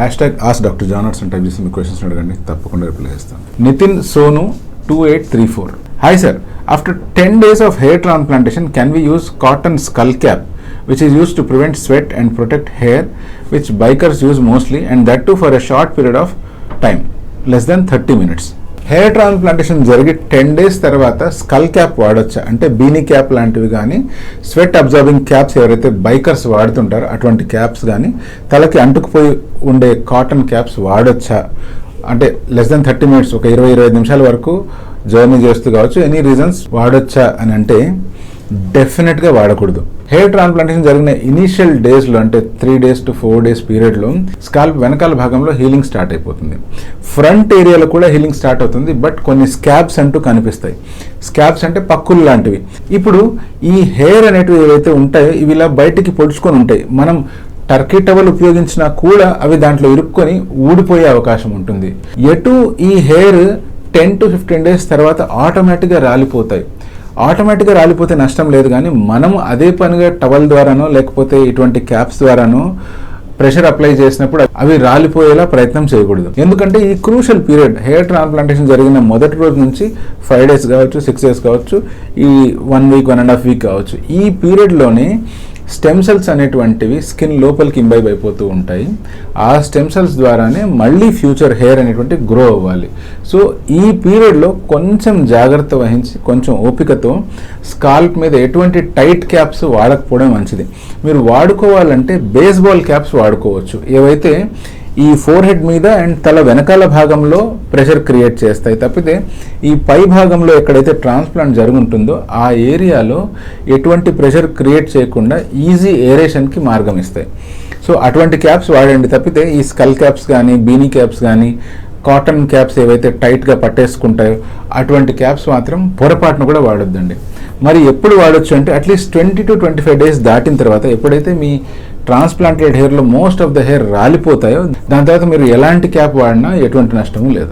#ask Dr. John type చేసి మీ questions అడగండి, తప్పకుండా రిప్లై చేస్తాను. Nitin Sonu 2834. Hi sir, after 10 days of hair transplantation, can we use cotton skull cap, which is used to prevent sweat and protect hair, which bikers use mostly, and that too for a short period of time, less than 30 minutes? Hair transplantation జరిగి 10 days తర్వాత skull cap వాడొచ్చా అంటే beanie cap లాంటివి కానీ sweat observing caps ఎవరైతే bikers వాడుతుంటారో అటువంటి caps కానీ తలకి అంటుకుపోయి ఉండే కాటన్ క్యాప్స్ వాడొచ్చా అంటే లెస్ దెన్ 30 minutes ఒక 20-25 నిమిషాల వరకు జర్నీ చేస్తూ కావచ్చు ఎనీ రీజన్స్ వాడొచ్చా అని అంటే డెఫినెట్గా వాడకూడదు. హెయిర్ ట్రాన్స్ప్లాంటేషన్ జరిగిన ఇనీషియల్ డేస్లో అంటే 3 days to 4 days పీరియడ్లో స్కాల్ప్ వెనకాల భాగంలో హీలింగ్ స్టార్ట్ అయిపోతుంది, ఫ్రంట్ ఏరియాలో కూడా హీలింగ్ స్టార్ట్ అవుతుంది. బట్ కొన్ని స్కాబ్స్ అంటూ కనిపిస్తాయి. స్కాబ్స్ అంటే పక్కులు లాంటివి. ఇప్పుడు ఈ హెయిర్ అనేటివి ఏవైతే ఉంటాయో ఇవి ఇలా బయటికి పొడుచుకొని ఉంటాయి. మనం టర్కీ టవల్ ఉపయోగించినా కూడా అవి దాంట్లో ఇరుక్కొని ఊడిపోయే అవకాశం ఉంటుంది. ఎటు ఈ హెయిర్ 10 to 15 days తర్వాత ఆటోమేటిక్గా రాలిపోతాయి. ఆటోమేటిక్గా రాలిపోతే నష్టం లేదు, కానీ మనం అదే పనిగా టవల్ ద్వారానో లేకపోతే ఇటువంటి క్యాప్స్ ద్వారానో ప్రెషర్ అప్లై చేసినప్పుడు అవి రాలిపోయేలా ప్రయత్నం చేయకూడదు. ఎందుకంటే ఈ క్రూషియల్ పీరియడ్ హెయిర్ ట్రాన్స్ప్లాంటేషన్ జరిగిన మొదటి రోజు నుంచి 5 days కావచ్చు, 6 days కావచ్చు, ఈ 1 week 1.5 week కావచ్చు, ఈ పీరియడ్లోనే స్టెమ్ సెల్స్ అనేటువంటివి స్కిన్ లోపలికి ఇంబైబ్ అయిపోతూ ఉంటాయి. ఆ స్టెమ్ సెల్స్ ద్వారానే మళ్ళీ ఫ్యూచర్ హెయిర్ అనేటువంటి గ్రో అవ్వాలి. సో ఈ పీరియడ్లో కొంచెం జాగ్రత్త వహించి కొంచెం ఓపికతో స్కాల్ప్ మీద ఎటువంటి టైట్ క్యాప్స్ వాడకపోవడం మంచిది. మీరు వాడుకోవాలంటే బేస్బాల్ క్యాప్స్ వాడుకోవచ్చు, ఏవైతే ఈ ఫోర్ హెడ్ మీద అండ్ తల వెనకాల భాగంలో ప్రెషర్ క్రియేట్ చేస్తాయి. తప్పితే ఈ పై భాగంలో ఎక్కడైతే ట్రాన్స్ప్లాంట్ జరుగుంటుందో ఆ ఏరియాలో ఎటువంటి ప్రెషర్ క్రియేట్ చేయకుండా ఈజీ ఏరేషన్కి మార్గం ఇస్తాయి. సో అటువంటి క్యాప్స్ వాడండి. తప్పితే ఈ స్కల్ క్యాప్స్ కానీ బీనీ క్యాప్స్ కానీ కాటన్ క్యాప్స్ ఏవైతే టైట్గా పట్టేసుకుంటాయో అటువంటి క్యాప్స్ మాత్రం పొరపాటును కూడా వాడొద్దండి. మరి ఎప్పుడు వాడొచ్చు అంటే అట్లీస్ట్ 20 to 25 days దాటిన తర్వాత, ఎప్పుడైతే మీ ట్రాన్స్ప్లాంటెడ్ హెయిర్లో మోస్ట్ ఆఫ్ ద హెయిర్ రాలిపోతాయో దాని తర్వాత మీరు ఎలాంటి క్యాప్ వాడినా ఎటువంటి నష్టము లేదు.